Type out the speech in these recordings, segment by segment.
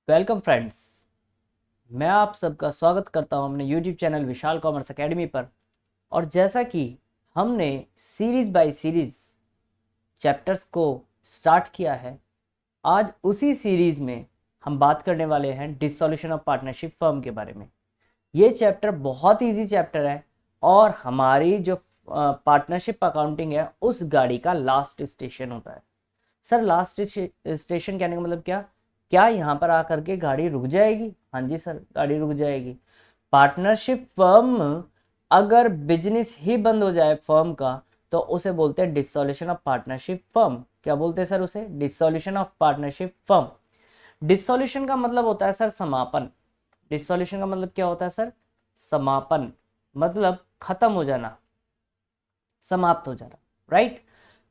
Welcome friends, मैं आप सबका स्वागत करता हूं अपने यूट्यूब चैनल विशाल कॉमर्स एकेडमी पर। और जैसा कि हमने सीरीज बाय सीरीज चैप्टर्स को स्टार्ट किया है, आज उसी सीरीज में हम बात करने वाले हैं डिसॉल्यूशन ऑफ पार्टनरशिप फर्म के बारे में। ये चैप्टर बहुत इजी चैप्टर है और हमारी जो पार्टनरशिप अकाउंटिंग है उस गाड़ी का लास्ट स्टेशन होता है। सर लास्ट स्टेशन कहने का मतलब क्या यहाँ पर आकर के गाड़ी रुक जाएगी? हाँ जी सर, गाड़ी रुक जाएगी। पार्टनरशिप फर्म अगर बिजनेस ही बंद हो जाए फर्म का तो उसे बोलते हैं डिसॉल्यूशन ऑफ पार्टनरशिप फर्म। क्या बोलते हैं सर उसे? Dissolution of partnership firm. Dissolution का मतलब होता है सर समापन। डिसॉल्यूशन का मतलब क्या होता है सर? समापन, मतलब खत्म हो जाना, समाप्त हो जाना, राइट।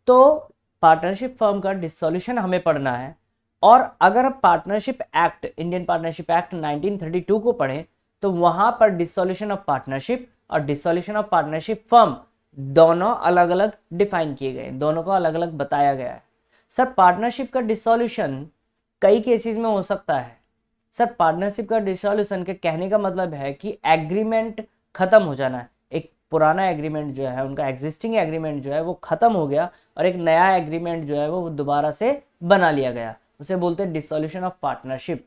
तो पार्टनरशिप फर्म का डिसॉल्यूशन हमें पढ़ना है। और अगर partnership act, Indian partnership act 1932 को पढ़ें तो वहां पर डिसॉल्यूशन ऑफ पार्टनरशिप और डिसॉल्यूशन ऑफ पार्टनरशिप फर्म दोनों अलग अलग डिफाइन किए गए, दोनों को अलग अलग बताया गया है। सर पार्टनरशिप का डिसॉल्यूशन कई केसेस में हो सकता है। सर पार्टनरशिप का डिसॉल्यूशन के कहने का मतलब है कि एग्रीमेंट खत्म हो जाना है। एक पुराना एग्रीमेंट जो है, उनका एग्जिस्टिंग एग्रीमेंट जो है वो खत्म हो गया और एक नया एग्रीमेंट जो है वो दोबारा से बना लिया गया, उसे बोलते हैं डिसॉल्यूशन ऑफ पार्टनरशिप।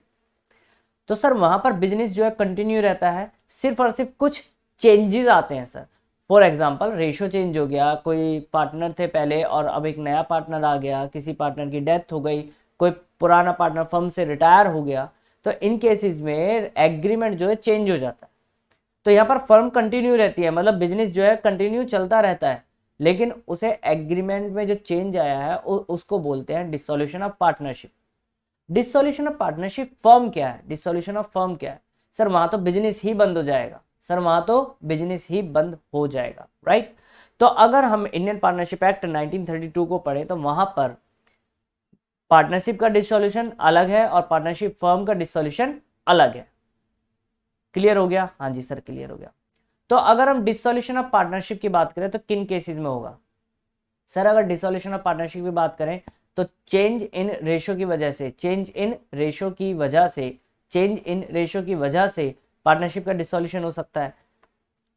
तो सर वहां पर बिजनेस जो है कंटिन्यू रहता है, सिर्फ और सिर्फ कुछ चेंजेस आते हैं sir. For example ratio change हो गया, कोई पार्टनर थे पहले और अब एक नया पार्टनर आ गया, किसी पार्टनर की डेथ हो गई, कोई पुराना पार्टनर फर्म से रिटायर हो गया, तो इन केसेस में एग्रीमेंट जो है चेंज हो जाता है। तो यहाँ पर फर्म कंटिन्यू रहती है, मतलब बिजनेस जो है कंटिन्यू चलता रहता है, लेकिन उसे एग्रीमेंट में जो चेंज आया है उसको बोलते हैं dissolution of partnership. Dissolution of partnership firm क्या है? डिसॉल्यूशन ऑफ फर्म क्या है? सर वहां तो बिजनेस ही बंद हो जाएगा, सर वहां तो बिजनेस ही बंद हो जाएगा, राइट। तो अगर हम इंडियन पार्टनरशिप एक्ट 1932 को पढ़े तो वहां पर पार्टनरशिप का डिसॉल्यूशन अलग है और पार्टनरशिप फर्म का डिसॉल्यूशन अलग है। क्लियर हो गया? हाँ जी सर, क्लियर हो गया। तो अगर हम डिसॉल्यूशन ऑफ पार्टनरशिप की बात करें तो किन केसेस में होगा? सर अगर डिसॉल्यूशन ऑफ पार्टनरशिप की बात करें तो चेंज इन रेशो की वजह से, चेंज इन रेशो की वजह से, चेंज इन रेशो की वजह से पार्टनरशिप का डिसॉल्यूशन हो सकता है।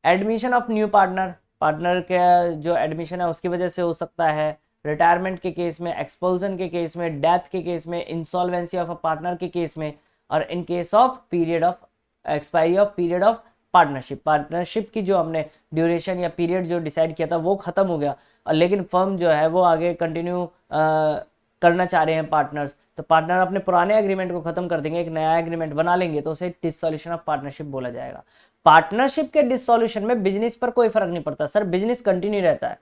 Admission of new partner, partner का जो एडमिशन है उसकी वजह से हो सकता है। रिटायरमेंट के केस में, एक्सपल्सन के केस में, डेथ के केस में, इंसॉल्वेंसी ऑफ अ पार्टनर के केस में, और in case of period of expiry of period of partnership, partnership की जो हमने ड्यूरेशन या पीरियड जो डिसाइड किया था वो खत्म हो गया, लेकिन फर्म जो है वो आगे कंटिन्यू करना चाह रहे हैं पार्टनर्स, तो पार्टनर अपने पुराने एग्रीमेंट को खत्म कर देंगे, एक नया एग्रीमेंट बना लेंगे, तो उसे डिसॉल्यूशन ऑफ पार्टनरशिप बोला जाएगा। पार्टनरशिप के डिसॉल्यूशन में बिजनेस पर कोई फर्क नहीं पड़ता सर, बिजनेस कंटिन्यू रहता है,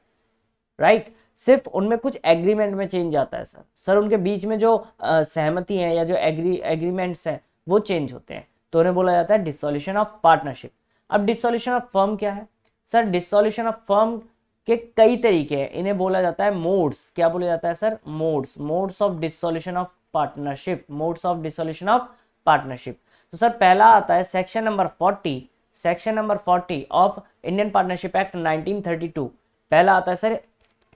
राइट। सिर्फ उनमें कुछ एग्रीमेंट में चेंज आता है सर उनके बीच में जो सहमति है या जो एग्रीमेंट्स हैं वो चेंज होते हैं, तो उन्हें बोला जाता है डिसॉल्यूशन ऑफ पार्टनरशिप। अब डिसॉल्यूशन ऑफ फर्म क्या है? सर डिसॉल्यूशन ऑफ फर्म के कई तरीके हैं, इन्हें बोला जाता है मोड्स। क्या बोला जाता है sir? Modes, modes of dissolution of partnership, modes of dissolution of partnership. तो सर पहला आता है section number 40, section number 40 of Indian partnership act 1932। पहला आता है sir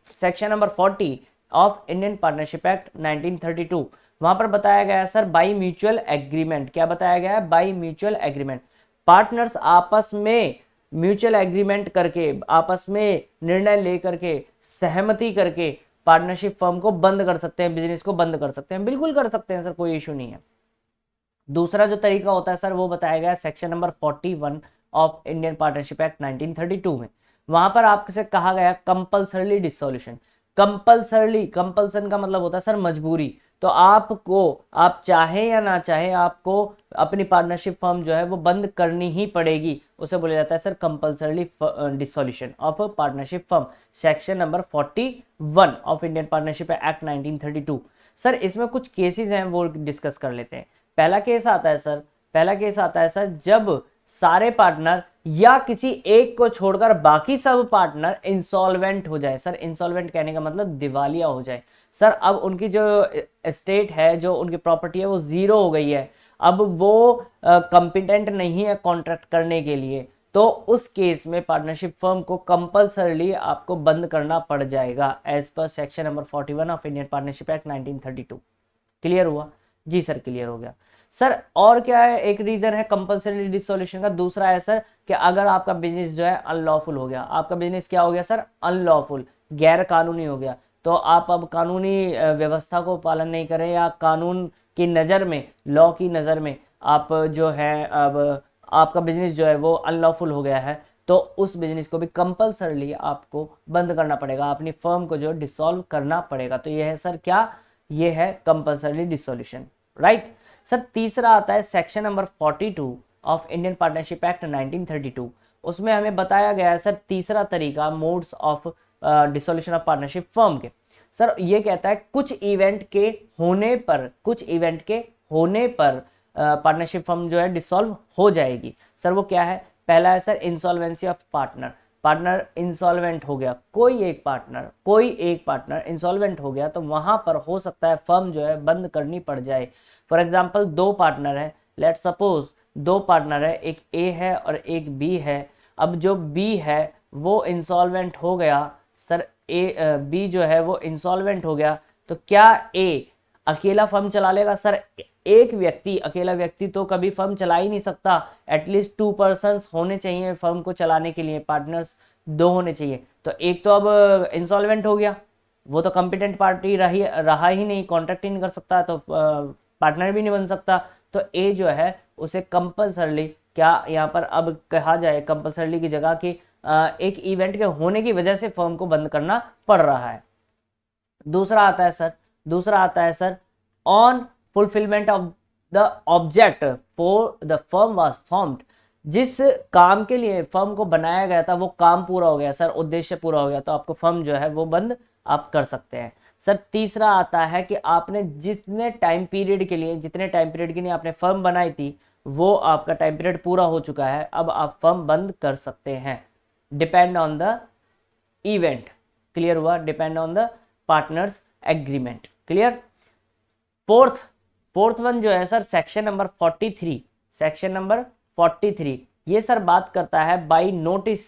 section number 40 of Indian partnership act 1932। वहां पर बताया गया है सर बाई म्यूचुअल एग्रीमेंट। क्या बताया गया है? By mutual agreement. पार्टनर्स आपस में म्यूचुअल एग्रीमेंट करके, आपस में निर्णय लेकर के, सहमति करके पार्टनरशिप फर्म को बंद कर सकते हैं, बिजनेस को बंद कर सकते हैं, बिल्कुल कर सकते हैं सर, कोई इशू नहीं है। दूसरा जो तरीका होता है सर वो बताया गया है section number 41 of Indian partnership act 1932 में। वहां पर आपसे कहा गया कंपल्सरली डिसॉल्यूशन। कंपल्सरली, कंपल्सन का मतलब होता है सर मजबूरी, तो आपको, आप चाहे या ना चाहे, आपको अपनी पार्टनरशिप फर्म जो है वो बंद करनी ही पड़ेगी, उसे बोला जाता है sir compulsorily dissolution of partnership firm, section number 41 of Indian partnership act 1932। Sir इसमें कुछ केसेस हैं वो डिस्कस कर लेते हैं। पहला केस आता है सर, पहला केस आता है सर जब सारे पार्टनर या किसी एक को छोड़कर बाकी सब पार्टनर इंसॉल्वेंट हो जाए। सर इंसॉल्वेंट कहने का मतलब दिवालिया हो जाए। सर अब उनकी जो एस्टेट है, जो उनकी प्रॉपर्टी है वो जीरो हो गई है, अब वो कंपिटेंट नहीं है कॉन्ट्रैक्ट करने के लिए, तो उस केस में पार्टनरशिप फर्म को कंपल्सरली आपको बंद करना पड़ जाएगा एज पर section number 41 of Indian partnership act 1932। Clear हुआ? जी सर क्लियर हो गया सर। और क्या है, एक रीजन है कंपल्सरी डिसोल्यूशन का, दूसरा है सर कि अगर आपका बिजनेस जो है अनलॉफुल हो गया, आपका बिजनेस क्या हो गया सर, अनलॉफुल, गैर कानूनी हो गया, तो आप अब कानूनी व्यवस्था को पालन नहीं करें या कानून की नज़र में, लॉ की नज़र में आप जो है अब आपका बिजनेस जो है वो अनलॉफुल हो गया है, तो उस बिजनेस को भी कंपल्सरली आपको बंद करना पड़ेगा, अपनी फर्म को जो डिसॉल्व करना पड़ेगा। तो ये है सर क्या, ये है कंपल्सरी डिसोल्यूशन, राइट। सर तीसरा आता है section number 42 of Indian partnership act 1932। उसमें हमें बताया गया है सर तीसरा तरीका modes of dissolution of partnership firm के। सर ये कहता है कुछ इवेंट के होने पर, कुछ इवेंट के होने पर पार्टनरशिप फर्म जो है डिसॉल्व हो जाएगी। सर वो क्या है, पहला है sir insolvency of partner, partner insolvent हो गया, कोई एक पार्टनर इंसॉल्वेंट हो गया, तो वहां पर हो सकता है फर्म जो है बंद करनी पड़ जाए। फॉर एग्जांपल दो पार्टनर है, लेट सपोज दो पार्टनर है, एक ए है और एक बी है। अब जो बी है वो इंसॉल्वेंट हो गया सर, बी जो है वो इंसॉल्वेंट हो गया, तो क्या ए अकेला फर्म चला लेगा? सर एक व्यक्ति, अकेला व्यक्ति तो कभी फर्म चला ही नहीं सकता, एटलीस्ट 2 पर्सन्स होने चाहिए फर्म को चलाने के लिए, पार्टनर्स 2 होने चाहिए। तो एक तो अब इंसॉल्वेंट हो गया, वो तो कॉम्पिटेंट पार्टी रहा ही नहीं, कॉन्ट्रैक्ट ही नहीं कर सकता, तो पार्टनर भी नहीं बन सकता। तो ए जो है उसे कंपल्सरली, क्या यहाँ पर अब कहा जाए कंपल्सरली की जगह कि एक इवेंट के होने की वजह से फर्म को बंद करना पड़ रहा है। दूसरा आता है sir on fulfilment of the object for the firm was formed. जिस काम के लिए फर्म को बनाया गया था वो काम पूरा हो गया सर, उद्देश्य पूरा हो गया, तो आपको फर्म जो है वो बंद आप कर सकते हैं। सर तीसरा आता है कि आपने जितने टाइम पीरियड के लिए आपने फर्म बनाई थी, वो आपका टाइम पीरियड पूरा हो चुका है, अब आप फर्म बंद कर सकते हैं। Depend on the event, clear हुआ, depend on the partners agreement, clear. Fourth one जो है सर सेक्शन नंबर 43, ये सर बात करता है बाई नोटिस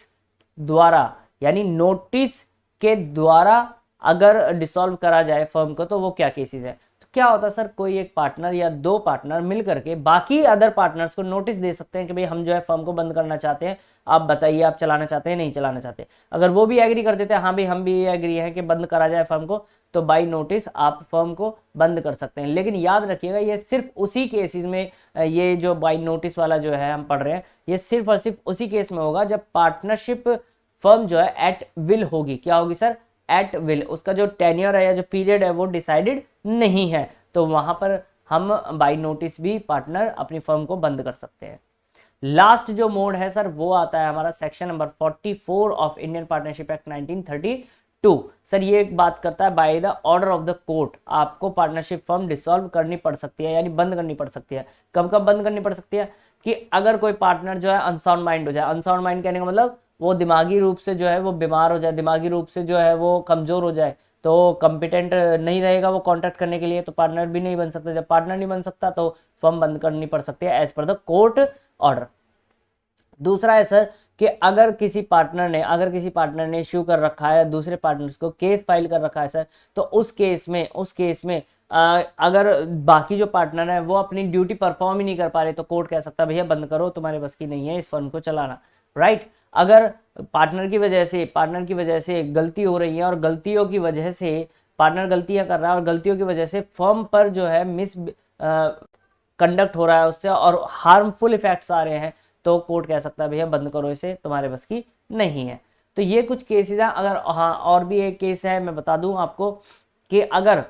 द्वारा, यानी नोटिस के द्वारा अगर डिसॉल्व करा जाए फर्म को, तो वो क्या केसेस है। तो क्या होता है सर, कोई एक पार्टनर या दो पार्टनर मिलकर के बाकी अदर पार्टनर्स को नोटिस दे सकते हैं कि भाई हम जो है फर्म को बंद करना चाहते हैं, आप बताइए आप चलाना चाहते हैं नहीं चलाना चाहते। अगर वो भी एग्री कर देते हैं, हाँ भाई हम भी एग्री है कि बंद करा जाए फर्म को, तो बाई नोटिस आप फर्म को बंद कर सकते हैं। लेकिन याद रखिएगा ये सिर्फ उसी केसेस में, ये जो बाई नोटिस वाला जो है हम पढ़ रहे हैं, ये सिर्फ और सिर्फ उसी केस में होगा जब पार्टनरशिप फर्म जो है एट विल होगी। क्या होगी सर? एट विल, उसका जो टेन्योर है या जो पीरियड है वो डिसाइडेड नहीं है, तो वहां पर हम बाई नोटिस भी पार्टनर अपनी फर्म को बंद कर सकते हैं। लास्ट जो मोड है सर वो आता है हमारा section number 44 of Indian partnership act 1932। Sir ये एक बात करता है by the order of the court आपको पार्टनरशिप फर्म डिसॉल्व करनी पड़ सकती है, यानी बंद करनी पड़ सकती है। कब कब बंद करनी पड़ सकती है? कि अगर कोई पार्टनर जो है अनसाउंड माइंड हो जाए, अनसाउंड माइंड कहने का मतलब वो दिमागी रूप से जो है वो बीमार हो जाए, दिमागी रूप से जो है वो कमजोर हो जाए, तो कॉम्पिटेंट नहीं रहेगा वो कॉन्ट्रैक्ट करने के लिए, तो पार्टनर भी नहीं बन सकता। जब पार्टनर नहीं बन सकता तो फर्म बंद करनी पड़ सकती है as per the court order. दूसरा है सर कि अगर किसी पार्टनर ने इश्यू कर रखा है, दूसरे पार्टनर्स को केस फाइल कर रखा है सर, तो उस केस में अगर बाकी जो पार्टनर है वो अपनी ड्यूटी परफॉर्म ही नहीं कर पा रहे, तो कोर्ट कह सकता है भैया बंद करो, तुम्हारे बस की नहीं है इस फर्म को चलाना, राइट। अगर पार्टनर की वजह से गलती हो रही है और गलतियों की वजह से पार्टनर गलतियां कर रहा है और गलतियों की वजह से फर्म पर जो है मिस कंडक्ट हो रहा है उससे और हार्मफुल इफेक्ट्स आ रहे हैं, तो कोर्ट कह सकता है भैया बंद करो इसे, तुम्हारे बस की नहीं है। तो ये कुछ केसेस हैं। अगर हाँ और भी एक केस है मैं बता दूं आपको कि अगर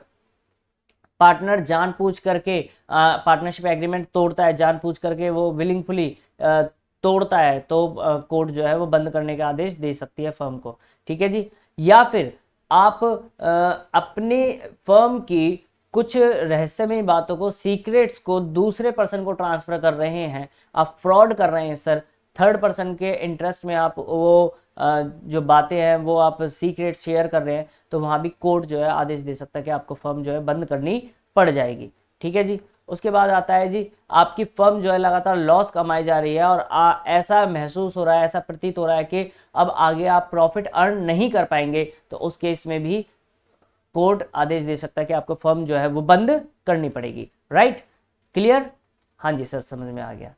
पार्टनर जानबूझ करके पार्टनरशिप एग्रीमेंट तोड़ता है, जानबूझ करके वो विलिंगफुली तोड़ता है, तो कोर्ट जो है वो बंद करने का आदेश दे सकती है फर्म को, ठीक है जी। या फिर आप अपने फर्म की कुछ रहस्यमय बातों को, सीक्रेट्स को दूसरे पर्सन को ट्रांसफर कर रहे हैं, आप फ्रॉड कर रहे हैं सर, थर्ड पर्सन के इंटरेस्ट में आप वो जो बातें हैं वो आप सीक्रेट शेयर कर रहे हैं, तो वहां भी कोर्ट जो है आदेश दे सकता है कि आपको फर्म जो है बंद करनी पड़ जाएगी, ठीक है जी। उसके बाद आता है जी आपकी फर्म जो है लगातार लॉस कमाई जा रही है और ऐसा महसूस हो रहा है, ऐसा प्रतीत हो रहा है कि अब आगे आप प्रॉफिट अर्न नहीं कर पाएंगे, तो उस केस में भी कोर्ट आदेश दे सकता है कि आपको फर्म जो है वो बंद करनी पड़ेगी। Right, clear? हाँ जी सर, समझ में आ गया।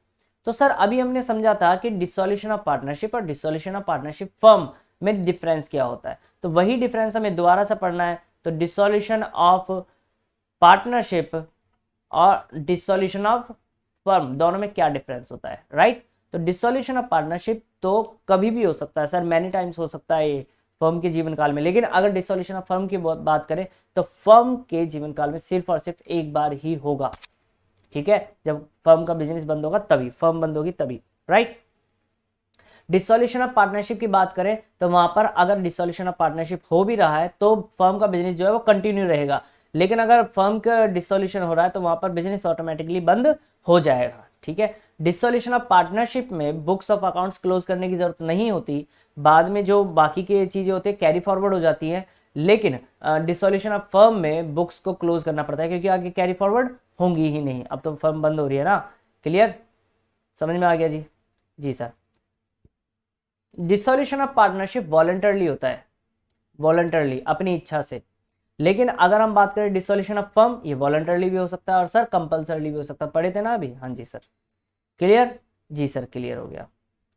तो सर अभी हमने समझा था कि डिसॉल्यूशन ऑफ पार्टनरशिप और डिसॉल्यूशन ऑफ पार्टनरशिप फर्म में डिफरेंस क्या होता है, तो वही डिफरेंस हमें दोबारा से पढ़ना है। तो डिसॉल्यूशन ऑफ पार्टनरशिप और डिसॉल्यूशन ऑफ फर्म दोनों में क्या डिफरेंस होता है। राइट, तो डिसॉल्यूशन ऑफ पार्टनरशिप तो कभी भी हो सकता है सर, मैनी टाइम्स हो सकता है ये फर्म के जीवन काल में, लेकिन अगर डिसॉल्यूशन ऑफ फर्म की बात करें तो फर्म के जीवन काल में सिर्फ और सिर्फ एक बार ही होगा। ठीक है, जब फर्म का बिजनेस बंद होगा तभी, फर्म बंद होगी तभी। राइट, डिसॉल्यूशन ऑफ पार्टनरशिप की बात करें तो वहां पर अगर डिसॉल्यूशन ऑफ पार्टनरशिप हो भी रहा है तो फर्म का बिजनेस जो है वो कंटिन्यू रहेगा, लेकिन अगर फर्म का डिसॉल्यूशन हो रहा है तो वहां पर बिजनेस ऑटोमेटिकली बंद हो जाएगा। ठीक है, डिसॉल्यूशन ऑफ पार्टनरशिप में बुक्स ऑफ अकाउंट्स क्लोज करने की जरूरत नहीं होती, बाद में जो बाकी की चीजें होती है कैरी फॉरवर्ड हो जाती हैं, लेकिन डिसॉल्यूशन ऑफ फर्म में बुक्स को क्लोज करना पड़ता है क्योंकि आगे कैरी फॉरवर्ड होंगी ही नहीं, अब तो फर्म बंद हो रही है ना। क्लियर, समझ में आ गया जी? जी sir. Dissolution of partnership voluntarily होता है, वॉलंटरली अपनी इच्छा से, लेकिन अगर हम बात करें डिसॉल्यूशन ऑफ फर्म, ये वॉलंटरली भी हो सकता है और सर कंपल्सरली भी हो सकता है, पढ़े थे ना अभी? हाँ जी सर, क्लियर? जी सर, क्लियर हो गया।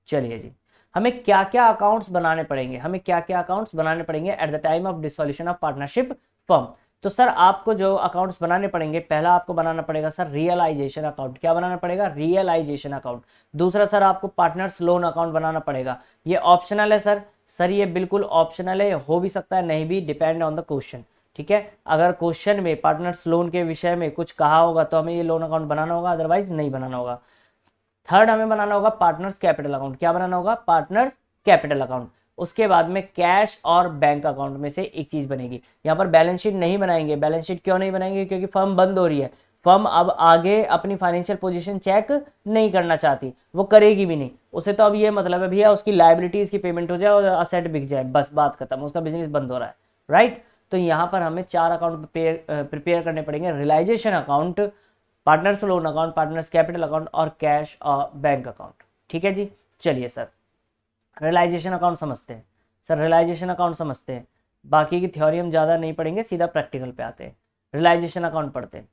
चलिए जी, हमें क्या क्या अकाउंट्स बनाने पड़ेंगे, हमें क्या क्या अकाउंट्स बनाने पड़ेंगे at the time of dissolution of partnership firm? तो सर आपको जो अकाउंट्स बनाने पड़ेंगे, पहला आपको बनाना पड़ेगा सर रियलाइजेशन अकाउंट। क्या बनाना पड़ेगा? Realisation account. दूसरा सर आपको पार्टनर्स लोन अकाउंट बनाना पड़ेगा, ये ऑप्शनल है सर। सर ये बिल्कुल ऑप्शनल है, हो भी सकता है नहीं भी, डिपेंड ऑन द क्वेश्चन। ठीक है, अगर क्वेश्चन में पार्टनर्स लोन के विषय में कुछ कहा होगा तो हमें ये लोन अकाउंट बनाना होगा, अदरवाइज नहीं बनाना होगा। थर्ड हमें बनाना होगा पार्टनर्स कैपिटल अकाउंट। क्या बनाना होगा? Partners capital account. उसके बाद में कैश और बैंक अकाउंट में से एक चीज बनेगी। यहाँ पर बैलेंस शीट नहीं बनाएंगे। बैलेंस शीट क्यों नहीं बनाएंगे? क्योंकि फर्म बंद हो रही है, फर्म अब आगे अपनी फाइनेंशियल पोजीशन चेक नहीं करना चाहती, वो करेगी भी नहीं। उसे तो अब ये मतलब है भैया उसकी लाइबिलिटीज की पेमेंट हो जाए और असेट बिक जाए, बस बात खत्म, उसका बिजनेस बंद हो रहा है। राइट, तो यहाँ पर हमें 4 अकाउंट प्रिपेयर करने पड़ेंगे। Realisation account, partners loan account, partners capital account और कैश और बैंक अकाउंट। ठीक है जी, चलिए सर रियलाइजेशन अकाउंट समझते हैं। सर रियलाइजेशन अकाउंट समझते हैं, बाकी की थ्योरी हम ज़्यादा नहीं पढ़ेंगे, सीधा प्रैक्टिकल पे आते हैं। रियलाइजेशन अकाउंट पढ़ते हैं।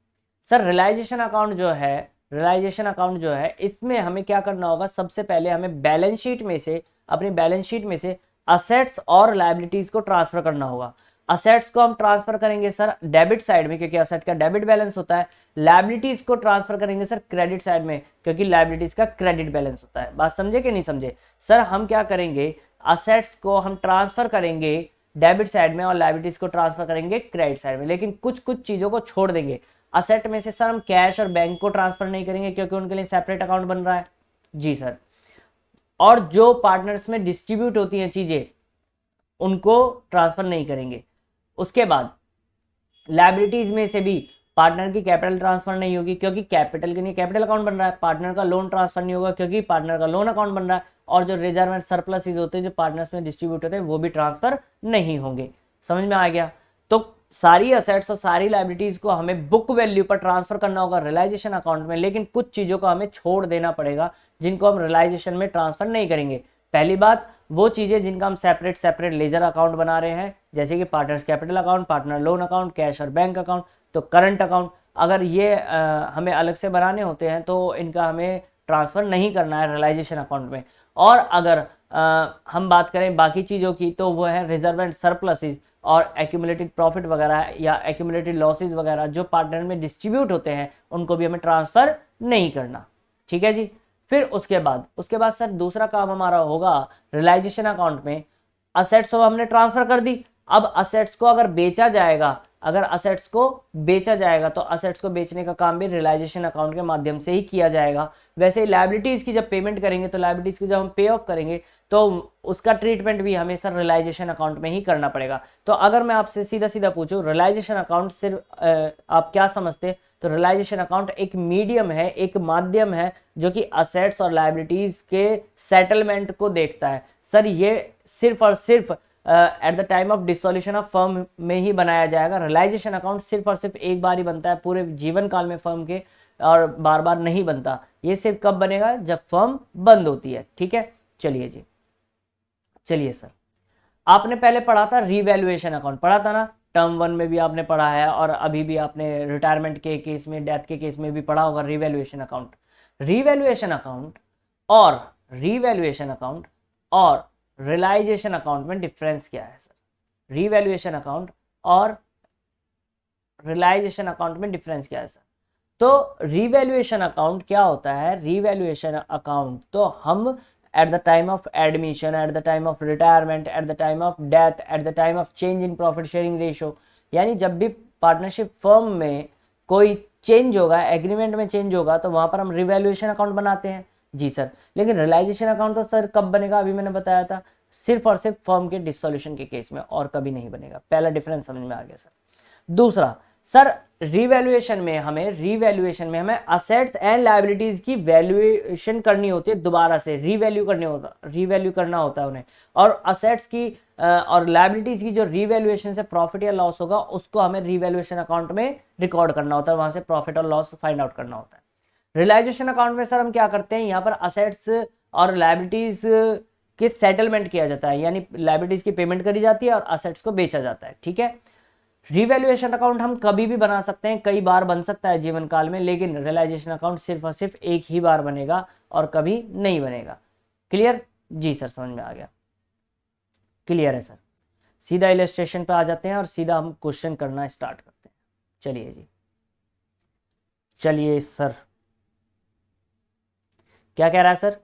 सर रियलाइजेशन अकाउंट जो है, रियलाइजेशन अकाउंट जो है इसमें हमें क्या करना होगा? सबसे पहले हमें बैलेंस शीट में से, अपनी बैलेंस शीट में से असेट्स और लायबिलिटीज को ट्रांसफर करना होगा। असेट्स को हम ट्रांसफर करेंगे सर डेबिट साइड में, क्योंकि असेट का डेबिट बैलेंस होता है। लायबिलिटीज को ट्रांसफर करेंगे सर क्रेडिट साइड में, क्योंकि लायबिलिटीज का क्रेडिट बैलेंस होता है। बात समझे कि नहीं समझे? सर हम क्या करेंगे, असेट्स को हम ट्रांसफर करेंगे डेबिट साइड में और लायबिलिटीज को ट्रांसफर करेंगे क्रेडिट साइड में, लेकिन कुछ कुछ चीजों को छोड़ देंगे। असेट में से सर हम कैश और बैंक को ट्रांसफर नहीं करेंगे क्योंकि उनके लिए सेपरेट अकाउंट बन रहा है। जी सर, और जो पार्टनर्स में डिस्ट्रीब्यूट होती हैं चीजें उनको ट्रांसफर नहीं करेंगे। उसके बाद लायबिलिटीज में से भी पार्टनर की कैपिटल ट्रांसफर नहीं होगी क्योंकि कैपिटल के लिए कैपिटल अकाउंट बन रहा है। पार्टनर का लोन ट्रांसफर नहीं होगा क्योंकि पार्टनर का लोन अकाउंट बन रहा है। और जो रिजर्व एंड सरप्लसेस होते हैं जो पार्टनर्स में डिस्ट्रीब्यूट होते हैं वो भी ट्रांसफर नहीं होंगे। समझ में आ गया? तो सारी असेट्स और सारी लायबिलिटीज को हमें बुक वैल्यू पर ट्रांसफर करना होगा रियलाइजेशन अकाउंट में, लेकिन कुछ चीजों को हमें छोड़ देना पड़ेगा जिनको हम रियलाइजेशन में ट्रांसफर नहीं करेंगे। पहली बात, वो चीजें जिनका हम सेपरेट सेपरेट लेजर अकाउंट बना रहे हैं, जैसे कि partners capital account, partner loan account, cash और बैंक अकाउंट। तो करंट अकाउंट अगर ये हमें अलग से बनाने होते हैं तो इनका हमें ट्रांसफर नहीं करना है रियलाइजेशन अकाउंट में। और अगर हम बात करें बाकी चीज़ों की तो वो है रिजर्व एंड सरप्लसेस और एक्यूमुलेटेड प्रॉफिट वगैरह या एक्यूमुलेटेड लॉसेज वगैरह जो पार्टनर में डिस्ट्रीब्यूट होते हैं उनको भी हमें ट्रांसफर नहीं करना। ठीक है जी। फिर उसके बाद सर दूसरा काम हमारा होगा रियलाइजेशन अकाउंट में, असेट्स को हमने ट्रांसफर कर दी। अब असेट्स को अगर बेचा जाएगा, अगर असेट्स को बेचा जाएगा तो असेट्स को बेचने का काम भी रियलाइजेशन अकाउंट के माध्यम से ही किया जाएगा। वैसे ही लायबिलिटीज की जब पेमेंट करेंगे तो लायबिलिटीज की जब हम पे ऑफ करेंगे तो उसका ट्रीटमेंट भी हमें सर रियलाइजेशन अकाउंट में ही करना पड़ेगा। तो अगर मैं आपसे सीधा सीधा पूछूं रियलाइजेशन अकाउंट सिर्फ आप क्या समझते? तो रियलाइजेशन अकाउंट एक मीडियम है, एक माध्यम है जो कि असेट्स और लायबिलिटीज के सेटलमेंट को देखता है। सर ये सिर्फ और सिर्फ at the time of dissolution of firm में ही बनाया जाएगा। रियलाइजेशन अकाउंट सिर्फ और सिर्फ एक बार ही बनता है पूरे जीवन काल में फर्म के, और बार बार नहीं बनता। ये सिर्फ कब बनेगा? जब फर्म बंद होती है। ठीक है, चलिए जी। चलिए सर, आपने पहले पढ़ा था रिवैल्यूएशन अकाउंट, पढ़ा था ना? टर्म 1 में भी आपने पढ़ा है और अभी भी आपने रिटायरमेंट के केस में, डेथ के केस में भी पढ़ा होगा रीवैल्यूएशन अकाउंट। रीवैल्यूएशन अकाउंट और रीवैल्यूएशन अकाउंट और रियलाइजेशन अकाउंट में डिफरेंस क्या है सर? रीवैल्यूएशन अकाउंट और रियलाइजेशन अकाउंट में डिफरेंस क्या है सर? तो रीवैल्यूएशन अकाउंट क्या होता है? रीवैल्यूएशन अकाउंट तो हम at the time of admission, at the time of retirement, at the time of death, at the time of change in profit sharing ratio, यानी जब भी पार्टनरशिप फर्म में कोई चेंज होगा, एग्रीमेंट में चेंज होगा, तो वहां पर हम रिवैल्यूएशन अकाउंट बनाते हैं। जी सर, लेकिन रियलाइजेशन अकाउंट तो सर कब बनेगा? अभी मैंने बताया था, सिर्फ और सिर्फ फर्म के डिसोल्यूशन के केस में, और कभी नहीं बनेगा। पहला डिफरेंस समझ में आ गया सर। दूसरा सर, रिवैल्यूएशन में हमें असेट्स एंड लायबिलिटीज की वैल्यूएशन करनी होती है, दोबारा से रिवैल्यू करना होता है उन्हें, और असेट्स की और लायबिलिटीज की जो रिवैल्यूएशन से प्रॉफिट या लॉस होगा उसको हमें रिवैल्यूएशन अकाउंट में रिकॉर्ड करना होता है, वहां से प्रॉफिट और लॉस फाइंड आउट करना होता है। रियलाइजेशन अकाउंट में सर हम क्या करते हैं, यहाँ पर असेट्स और लायबिलिटीज के सेटलमेंट किया जाता है, यानी लायबिलिटीज की पेमेंट करी जाती है और असेट्स को बेचा जाता है। ठीक है, रिवैल्यूएशन अकाउंट हम कभी भी बना सकते हैं, कई बार बन सकता है जीवन काल में, लेकिन रियलाइजेशन अकाउंट सिर्फ और सिर्फ एक ही बार बनेगा और कभी नहीं बनेगा। क्लियर? जी सर, समझ में आ गया। क्लियर है सर। सीधा इलस्ट्रेशन पे आ जाते हैं और सीधा हम क्वेश्चन करना स्टार्ट करते हैं। चलिए जी, चलिए सर, क्या कह रहा है सर?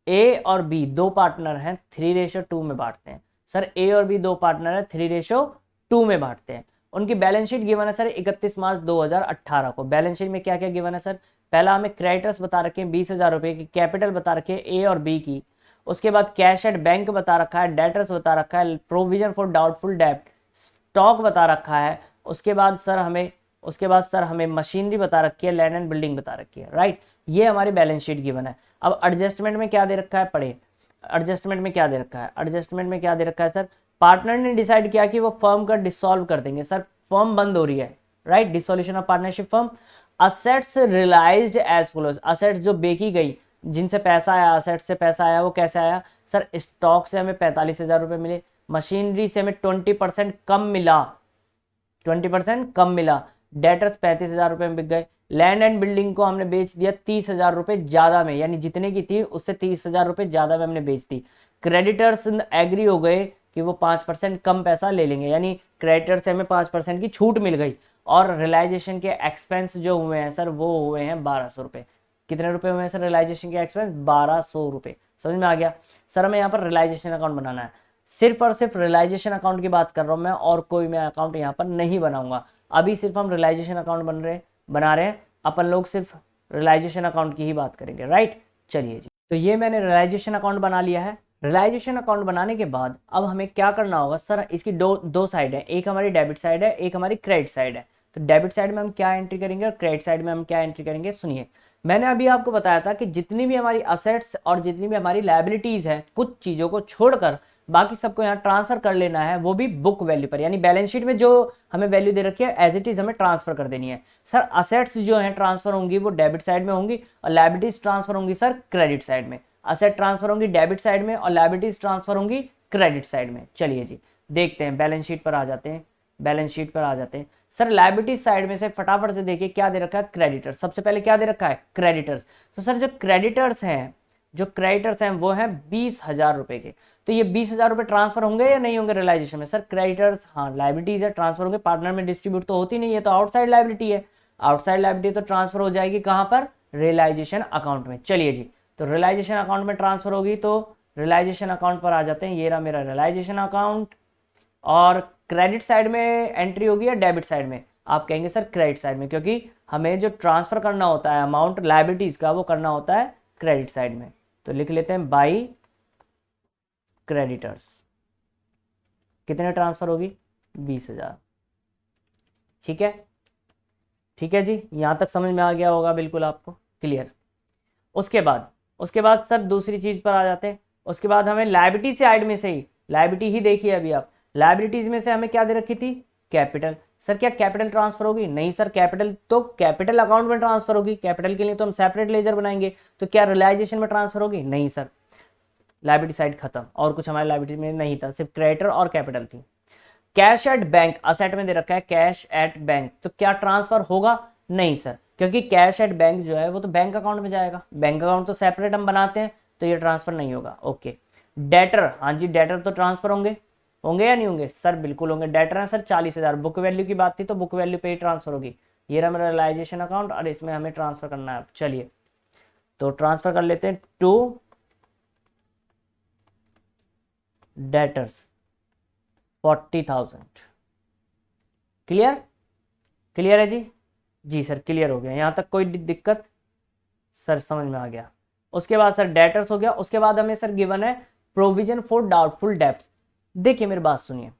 ए और बी दो पार्टनर हैं, 3:2 में बांटते हैं। सर ए और बी दो पार्टनर है, 3:2 में बांटते हैं। उनकी बैलेंस शीट गिवन है सर 31 मार्च 2018 को। बैलेंस शीट में क्या क्या गिवन है सर? पहला हमें क्रेडिटर्स बता रखे हैं 20,000 रुपए की, कैपिटल बता रखे हैं ए और बी की, उसके बाद कैश एट बैंक बता रखा है, डेटर्स बता रखा है, प्रोविजन फॉर डाउटफुल डेब्ट, स्टॉक बता रखा है, उसके बाद सर हमें मशीनरी बता रखी है, लैंड एंड बिल्डिंग बता रखी है। राइट, ये हमारी बैलेंस शीट गिवन है। अब एडजस्टमेंट में क्या दे रखा है, पढ़े। एडजस्टमेंट में क्या दे रखा है सर? पार्टनर ने डिसाइड किया कि वो फर्म का डिसॉल्व कर देंगे। सर फर्म बंद हो रही है, right, dissolution of partnership firm. Assets realised as follows, assets जो बेची गई, जिनसे पैसा आया, असेट्स से पैसा आया, वो कैसे आया सर? स्टॉक से हमें 45,000 रुपए मिले, मशीनरी से हमें 20% कम मिला, 20% कम मिला, डेटर्स 35,000 रुपए में बिक गए, लैंड एंड बिल्डिंग को हमने बेच दिया 30,000 रुपए ज्यादा में, यानी जितने की थी उससे 30,000 रुपए ज्यादा में हमने बेच दी। क्रेडिटर्स एग्री हो गए कि वो 5% कम पैसा ले लेंगे, यानी क्रेडिटर से हमें 5% की छूट मिल गई। और रियलाइजेशन के एक्सपेंस जो हुए हैं सर, वो हुए हैं 1200 रुपए। कितने रुपए हुए हैं सर रियलाइजेशन के एक्सपेंस? 1200 रुपए। समझ में आ गया? सर हमें यहाँ पर रियलाइजेशन अकाउंट बनाना है, सिर्फ और सिर्फ रियलाइजेशन अकाउंट की बात कर रहा हूँ मैं, और कोई मैं अकाउंट यहाँ पर नहीं बनाऊंगा। अभी सिर्फ हम रियलाइजेशन अकाउंट बना रहे हैं, अपन लोग सिर्फ रियलाइजेशन अकाउंट की ही बात करेंगे। राइट, चलिए जी, तो ये मैंने रियलाइजेशन अकाउंट बना लिया है। रियलाइजेशन अकाउंट बनाने के बाद अब हमें क्या करना होगा सर? इसकी दो साइड है, एक हमारी डेबिट साइड है, एक हमारी क्रेडिट साइड है। तो डेबिट साइड में हम क्या एंट्री करेंगे और क्रेडिट साइड में हम क्या एंट्री करेंगे? सुनिए, मैंने अभी आपको बताया था कि जितनी भी हमारी असेट्स और जितनी भी हमारी लायबिलिटीज है, कुछ चीजों को छोड़कर बाकी सबको यहाँ ट्रांसफर कर लेना है, वो भी बुक वैल्यू पर, यानी बैलेंस शीट में जो हमें वैल्यू दे रखी है एज इट इज हमें ट्रांसफर कर देनी है। सर असेट्स जो है ट्रांसफर होंगी वो डेबिट साइड में होंगी और लायबिलिटीज ट्रांसफर होंगी सर क्रेडिट साइड में। असेट ट्रांसफर होंगी डेबिट साइड में और लायबिलिटीज ट्रांसफर होंगी क्रेडिट साइड में। चलिए जी, देखते हैं, बैलेंस शीट पर आ जाते हैं। सर लायबिलिटीज साइड में से फटाफट से देखिए क्या दे रखा है? क्रेडिटर। सबसे पहले क्या दे रखा है? क्रेडिटर्स। तो सर जो क्रेडिटर्स हैं वो हैं 20,000 रुपए के। तो ये 20,000 रुपए ट्रांसफर होंगे या नहीं होंगे रियलाइजेशन में? सर क्रेडिटर्स, हाँ लायबिलिटीज है, ट्रांसफर होंगे, पार्टनर में डिस्ट्रीब्यूट तो होती नहीं है, तो आउटसाइड लायबिलिटी है, आउटसाइड लायबिलिटी तो ट्रांसफर हो जाएगी कहां पर? रियलाइजेशन अकाउंट में। चलिए जी, तो रियलाइजेशन अकाउंट में ट्रांसफर होगी, तो रियलाइजेशन अकाउंट पर आ जाते हैं। ये रहा मेरा रियलाइजेशन अकाउंट। और क्रेडिट साइड में एंट्री होगी या डेबिट साइड में? आप कहेंगे सर क्रेडिट साइड में, क्योंकि हमें जो ट्रांसफर करना होता है अमाउंट लायबिलिटीज का, वो करना होता है क्रेडिट साइड में। तो लिख लेते हैं बाई क्रेडिटर्स। कितने ट्रांसफर होगी? 20,000। ठीक है जी, यहां तक समझ में आ गया होगा बिल्कुल आपको, क्लियर। उसके बाद सर दूसरी चीज पर आ जाते हैं। उसके बाद हमें लायबिलिटी साइड में से ही, लायबिलिटी ही देखिए अभी आप, लायबिलिटीज में से हमें क्या दे रखी थी? कैपिटल। सर क्या कैपिटल ट्रांसफर होगी? नहीं सर, कैपिटल तो कैपिटल अकाउंट में ट्रांसफर होगी, कैपिटल के लिए तो हम सेपरेट लेजर बनाएंगे। तो क्या रियलाइजेशन में ट्रांसफर होगी? नहीं सर, लायबिलिटी साइड खत्म, और कुछ हमारे लायबिलिटी में नहीं था, सिर्फ क्रेडिटर और कैपिटल थी। कैश एट बैंक असेट में दे रखा है, कैश एट बैंक, तो क्या ट्रांसफर होगा? नहीं सर, क्योंकि कैश एट बैंक जो है वो तो बैंक अकाउंट में जाएगा, बैंक अकाउंट तो सेपरेट हम बनाते हैं, तो ये ट्रांसफर नहीं होगा। ओके, डेटर, हाँ जी डेटर तो ट्रांसफर होंगे, होंगे या नहीं होंगे सर? बिल्कुल होंगे। डेटर है सर 40,000, बुक वैल्यू की बात थी तो बुक वैल्यू पे ही ट्रांसफर होगी। ये रहा मेरा रियलाइजेशन अकाउंट और इसमें हमें ट्रांसफर करना है। चलिए तो ट्रांसफर कर लेते हैं टू डेटर्स 40,000। क्लियर? क्लियर है जी? जी सर क्लियर हो गया, यहाँ तक कोई दिक्कत? सर समझ में आ गया। उसके बाद सर डेटर्स हो गया, उसके बाद हमें सर गिवन है प्रोविजन फॉर डाउटफुल डेब्ट्स। देखिए मेरी बात सुनिए,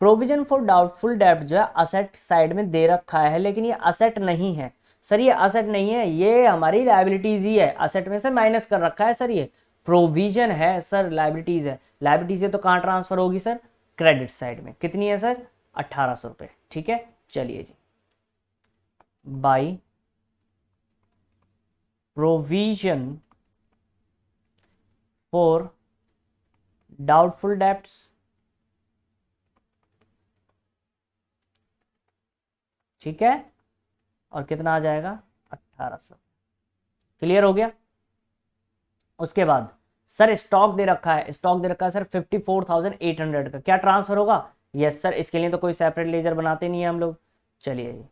प्रोविजन फॉर डाउटफुल डेब्ट जो है असेट साइड में दे रखा है, लेकिन ये असेट नहीं है सर, ये असेट नहीं है, ये हमारी लायबिलिटीज ही है, असेट में से माइनस कर रखा है सर, ये प्रोविजन है सर, लायबिलिटीज है। लायबिलिटीज है तो कहाँ ट्रांसफर होगी सर? क्रेडिट साइड में। कितनी है सर? 1800 रुपये। ठीक है, चलिए जी, by provision for doubtful debts, ठीक है, और कितना आ जाएगा? 1800। क्लियर हो गया? उसके बाद सर स्टॉक दे रखा है, स्टॉक दे रखा है सर 54,800 का, क्या ट्रांसफर होगा? यस सर, इसके लिए तो कोई सेपरेट लेजर बनाते नहीं है हम लोग। चलिए जी,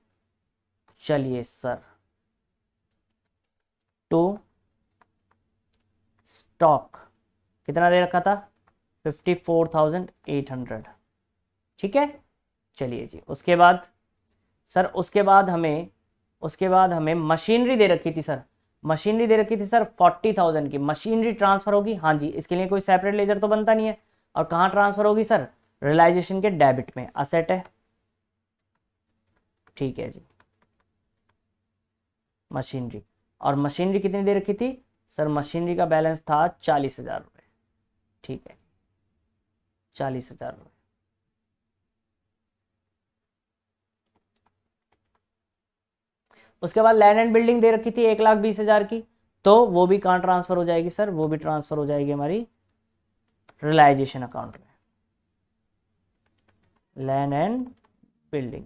चलिए सर, टू स्टॉक कितना दे रखा था? 54,800। ठीक है, चलिए जी, उसके बाद सर, उसके बाद हमें मशीनरी दे रखी थी सर, मशीनरी दे रखी थी सर 40,000 की, मशीनरी ट्रांसफर होगी? हाँ जी, इसके लिए कोई सेपरेट लेजर तो बनता नहीं है। और कहाँ ट्रांसफर होगी सर? रियलाइजेशन के डेबिट में, असेट है। ठीक है जी, मशीनरी, और मशीनरी कितनी दे रखी थी सर? मशीनरी का बैलेंस था 40,000 रुपये। ठीक है, 40,000 रुपये। उसके बाद लैंड एंड बिल्डिंग दे रखी थी 1,20,000 की, तो वो भी कहाँ ट्रांसफर हो जाएगी सर? वो भी ट्रांसफर हो जाएगी हमारी रियलाइजेशन अकाउंट में, लैंड एंड बिल्डिंग,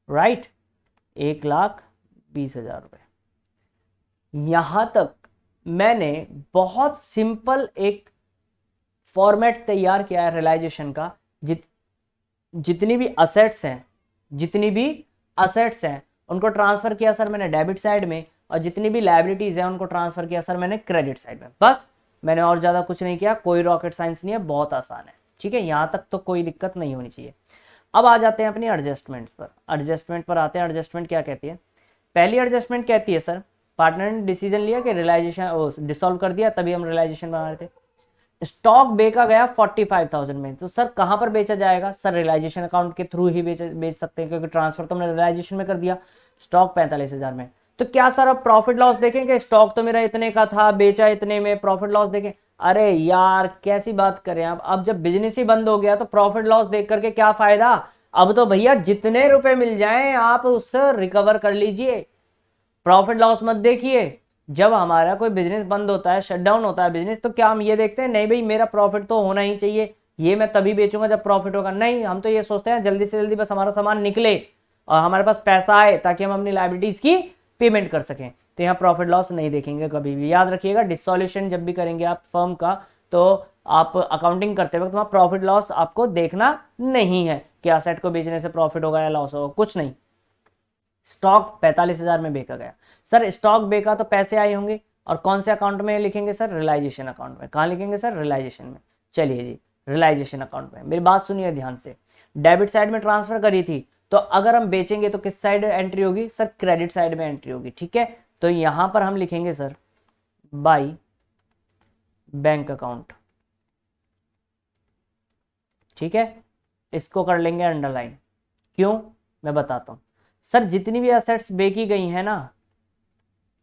राइट, 1,20,000 रुपये। यहां तक मैंने बहुत सिंपल एक फॉर्मेट तैयार किया है रियलाइजेशन का। जितनी भी असेट्स हैं उनको ट्रांसफर किया सर मैंने डेबिट साइड में, और जितनी भी लायबिलिटीज है उनको ट्रांसफर किया सर मैंने क्रेडिट साइड में। बस मैंने और ज्यादा कुछ नहीं किया, कोई रॉकेट साइंस नहीं है, बहुत आसान है। ठीक है, यहां तक तो कोई दिक्कत नहीं होनी चाहिए। अब आ जाते हैं अपनी एडजस्टमेंट पर, एडजस्टमेंट पर आते हैं। एडजस्टमेंट क्या कहती है? पहली एडजस्टमेंट कहती है सर, पार्टनर ने डिसीजन लिया कि रियलाइजेशन डिसॉल्व कर दिया, तभी हम रियलाइजेशन बना रहे थे। स्टॉक बेचा गया 45,000 में, तो सर कहां पर बेचा जाएगा सर? रियलाइजेशन अकाउंट के थ्रू ही बेच सकते हैं, क्योंकि ट्रांसफर तो हमने रियलाइजेशन में कर दिया। स्टॉक 45,000 में, तो क्या सर अब प्रॉफिट लॉस देखेंगे? स्टॉक तो मेरा इतने का था, बेचा इतने में, प्रॉफिट लॉस देखें? अरे यार कैसी बात करें आप, अब जब बिजनेस ही बंद हो गया तो प्रॉफिट लॉस देख करके क्या फायदा? अब तो भैया जितने रुपए मिल जाएं आप उससे रिकवर कर लीजिए, प्रॉफिट लॉस मत देखिए। जब हमारा कोई बिजनेस बंद होता है, शटडाउन होता है बिजनेस, तो क्या हम ये देखते हैं नहीं भाई मेरा प्रॉफिट तो होना ही चाहिए, ये मैं तभी बेचूंगा जब प्रॉफिट होगा? नहीं, हम तो ये सोचते हैं जल्दी से जल्दी बस हमारा सामान निकले और हमारे पास पैसा आए, ताकि हम अपनी लायबिलिटीज की पेमेंट कर सकें। तो यहाँ प्रॉफिट लॉस नहीं देखेंगे कभी भी, याद रखिएगा। डिसॉल्यूशन जब भी करेंगे आप फर्म का, तो आप अकाउंटिंग करते वक्त वहां प्रॉफिट लॉस आपको देखना नहीं है कि असेट को बेचने से प्रॉफिट होगा या लॉस होगा, कुछ नहीं। स्टॉक 45,000 में बेचा गया सर, स्टॉक बेचा तो पैसे आए होंगे, और कौन से अकाउंट में लिखेंगे सर? रियलाइजेशन अकाउंट में। कहाँ लिखेंगे सर? रियलाइजेशन में। चलिए जी, रियलाइजेशन अकाउंट में। मेरी बात सुनिए ध्यान से, डेबिट साइड में ट्रांसफर करी थी, तो अगर हम बेचेंगे तो किस साइड एंट्री होगी सर? क्रेडिट साइड में एंट्री होगी। ठीक है, तो यहां पर हम लिखेंगे सर बाई बैंक अकाउंट। ठीक है, इसको कर लेंगे अंडरलाइन। क्यों? मैं बताता हूं सर। जितनी भी असेट्स बेची गई हैं ना,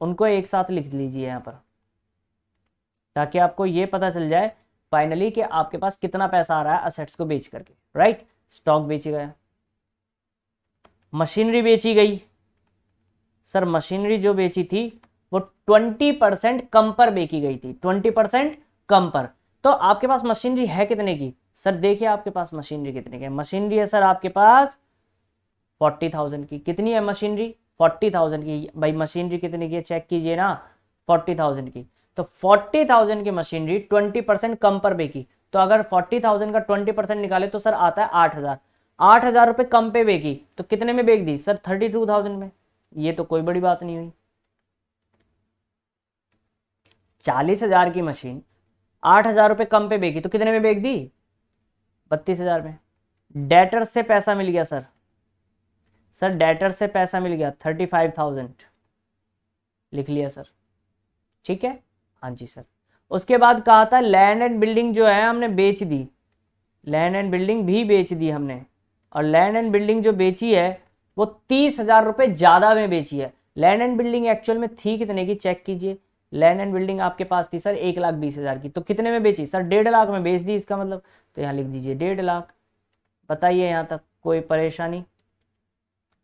उनको एक साथ लिख लीजिए यहां पर, ताकि आपको ये पता चल जाए फाइनली कि आपके पास कितना पैसा आ रहा है असेट्स को बेच करके। राइट, स्टॉक बेची गया, मशीनरी बेची गई सर, मशीनरी जो बेची थी वो 20% कम पर बेची गई थी, 20% कम पर। तो आपके पास मशीनरी है कितने की सर देखिए आपके पास मशीनरी कितने की है। मशीनरी है सर आपके पास 40,000 की। कितनी है मशीनरी? 40,000 की। भाई मशीनरी कितने की है चेक कीजिए ना, 40,000 की। तो 40,000 की मशीनरी 20% कम पर बेची, तो अगर 40,000 का 20% निकाले तो सर आता है 8,000। 8,000 रुपये कम पे बेची तो कितने में बेच दी सर? 32,000 में। ये तो कोई बड़ी बात नहीं हुई। 40,000 की मशीन 8,000 रुपये कम पे बेची तो कितने में बेच दी? 32,000 में। डेटर से पैसा मिल गया सर। सर डेटर से पैसा मिल गया 35,000, लिख लिया सर। ठीक है, हाँ जी सर। उसके बाद कहा था लैंड एंड बिल्डिंग जो है हमने बेच दी, लैंड एंड बिल्डिंग भी बेच दी हमने। और लैंड एंड बिल्डिंग जो बेची है वो 30,000 रुपये ज़्यादा में बेची है। लैंड एंड बिल्डिंग एक्चुअल में थी कितने की चेक कीजिए। लैंड एंड बिल्डिंग आपके पास थी सर 1,20,000 की, तो कितने में बेची सर? 1.5 लाख में बेच दी, इसका मतलब। तो यहाँ लिख दीजिए 1.5 लाख। बताइए यहाँ तक कोई परेशानी?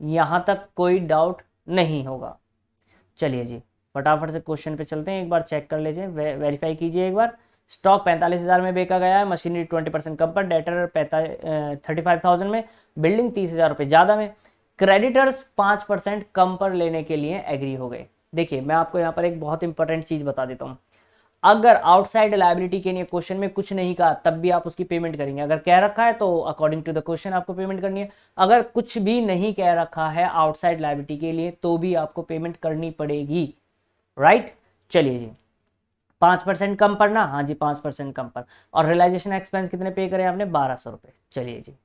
यहाँ तक कोई डाउट नहीं होगा। चलिए जी फटाफट से क्वेश्चन पे चलते हैं, एक बार चेक कर लीजिए, वेरीफाई कीजिए एक बार। स्टॉक 45,000 में बेचा गया है, मशीनरी 20% कम पर, डेटर 35,000 में, बिल्डिंग 30,000 रुपये ज़्यादा में। क्रेडिटर्स 5% कम पर लेने के लिए एग्री हो गए। देखिए मैं आपको यहाँ पर एक बहुत इंपॉर्टेंट चीज़ बता देता हूँ। अगर आउटसाइड लायबिलिटी के लिए क्वेश्चन में कुछ नहीं कहा तब भी आप उसकी पेमेंट करेंगे। अगर कह रखा है तो अकॉर्डिंग टू द क्वेश्चन आपको पेमेंट करनी है। अगर कुछ भी नहीं कह रखा है आउटसाइड लायबिलिटी के लिए तो भी आपको पेमेंट करनी पड़ेगी, राइट। चलिए जी 5% कम पर ना, हाँ जी 5% कम पर। और रियलाइजेशन एक्सपेंस कितने पे करे आपने? 1,200 रुपये। चलिए जी,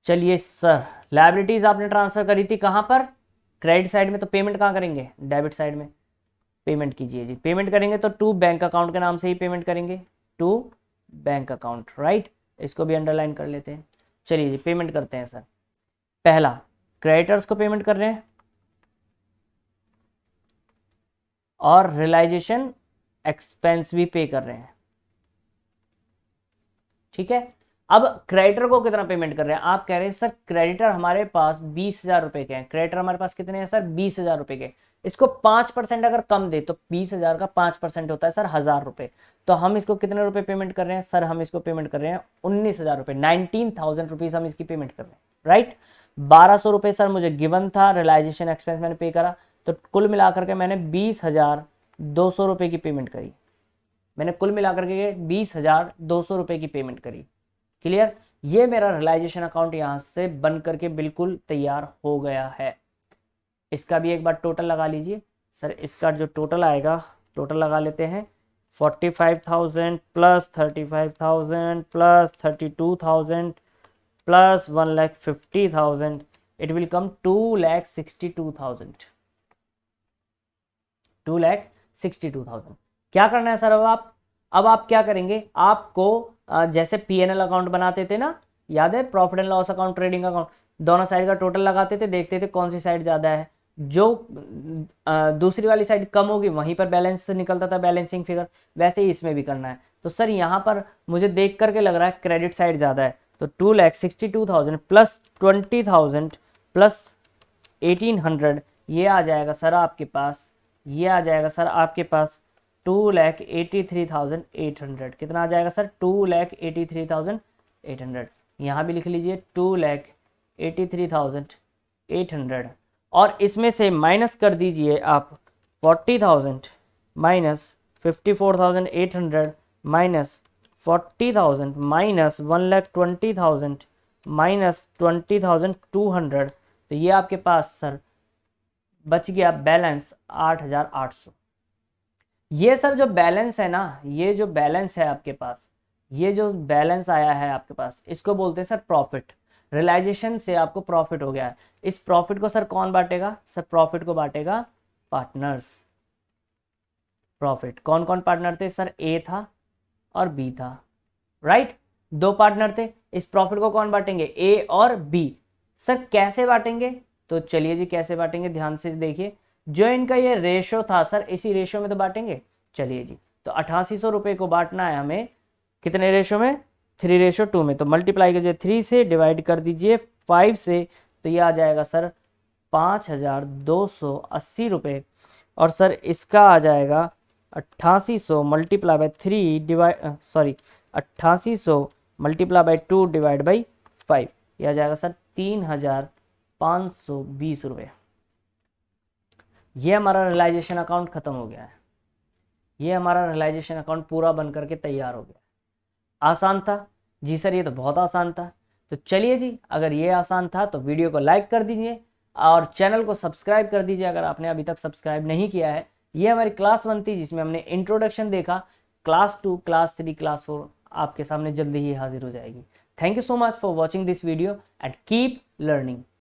चलिए सर लायबिलिटीज आपने ट्रांसफर करी थी कहाँ पर? क्रेडिट साइड में। तो पेमेंट कहाँ करेंगे? डेबिट साइड में पेमेंट कीजिए जी। पेमेंट करेंगे तो टू बैंक अकाउंट के नाम से ही पेमेंट करेंगे, टू बैंक अकाउंट, राइट। इसको भी अंडरलाइन कर लेते हैं। चलिए जी पेमेंट करते हैं सर। पहला क्रेडिटर्स को पेमेंट कर रहे हैं और रियलाइजेशन एक्सपेंस भी पे कर रहे हैं, ठीक है। अब क्रेडिटर को कितना पेमेंट कर रहे हैं? आप कह रहे हैं सर क्रेडिटर हमारे पास 20,000 रुपए के हैं। क्रेडिटर हमारे पास कितने हैं सर? 20,000 रुपए के। इसको 5% अगर कम दे तो 20,000 का 5% होता है सर 1,000 रुपए। तो हम इसको कितने रुपए पेमेंट कर रहे हैं सर? हम इसको पेमेंट कर रहे हैं 19,000 रुपए, 19,000 रुपीज हम इसकी पेमेंट कर रहे हैं, राइट। 1,200 रुपए सर मुझे गिवन था, रियलाइजेशन एक्सपेंस मैंने पे करा, तो कुल मिलाकर के मैंने 20,200 रुपए की पेमेंट करी। मैंने कुल मिलाकर के 20,200 रुपए की पेमेंट करी। क्लियर? ये मेरा रियलाइजेशन अकाउंट यहां से बन करके बिल्कुल तैयार हो गया है। इसका भी एक बार टोटल लगा लीजिए सर। इसका जो टोटल आएगा, टोटल लगा लेते हैं। 45,000 plus 35,000 plus 32,000 plus 1,50,000, it will come 2,62,000। 2,62,000। क्या करना है सर? अब आप क्या करेंगे? आपको जैसे पीएनएल अकाउंट बनाते थे ना, याद है, profit and loss account, trading account, दोनों साइड का टोटल लगाते थे, देखते थे कौन सी साइड ज़्यादा है। जो दूसरी वाली साइड कम होगी वहीं पर बैलेंस निकलता था, बैलेंसिंग फिगर। वैसे ही इसमें भी करना है। तो सर यहाँ पर मुझे देख करके लग रहा है क्रेडिट साइड ज़्यादा है, तो 2,62,000 प्लस 20,000 प्लस 1,800, ये आ जाएगा सर आपके पास, ये आ जाएगा सर आपके पास 2,83,800। कितना आ जाएगा सर? 2,83,800। यहाँ भी लिख लीजिए 2,83,800। और इसमें से माइनस कर दीजिए आप 40,000 माइनस 54,800 माइनस 40,000 माइनस 1,20,000 माइनस 20,200। तो ये आपके पास सर बच गया बैलेंस 8,800। ये सर जो बैलेंस है ना, ये जो बैलेंस है आपके पास, ये जो बैलेंस आया है आपके पास, इसको बोलते हैं सर प्रॉफिट। रियलाइजेशन से आपको प्रॉफिट हो गया है। इस प्रॉफिट को सर कौन बांटेगा सर? प्रॉफिट को बांटेगा पार्टनर्स। प्रॉफिट कौन कौन पार्टनर थे सर? ए था और बी था, राइट। दो पार्टनर थे। इस प्रॉफिट को कौन बांटेंगे? ए और बी। सर कैसे बांटेंगे? तो चलिए जी कैसे बांटेंगे ध्यान से देखिए। जो इनका ये रेशो था सर, इसी रेशो में तो बांटेंगे। चलिए जी, तो 8,800 रुपये को बांटना है हमें कितने रेशो में? 3:2 में। तो मल्टीप्लाई कीजिए 3 से, डिवाइड कर दीजिए 5 से, तो ये आ जाएगा सर 5,280 रुपये। और सर इसका आ जाएगा 8,800 multiply by 3 divide, sorry 8800 multiply by 2 divide by 5, यह आ जाएगा सर 3520 रुपये। ये हमारा रियलाइजेशन अकाउंट खत्म हो गया है, ये हमारा रियलाइजेशन अकाउंट पूरा बन करके तैयार हो गया। आसान था जी सर, ये तो बहुत आसान था। तो चलिए जी, अगर ये आसान था तो वीडियो को लाइक कर दीजिए और चैनल को सब्सक्राइब कर दीजिए अगर आपने अभी तक सब्सक्राइब नहीं किया है। ये हमारी क्लास 1 थी जिसमें हमने इंट्रोडक्शन देखा। क्लास 2, क्लास 3, क्लास 4 आपके सामने जल्दी ही हाजिर हो जाएगी। Thank you so much for watching this video and keep learning.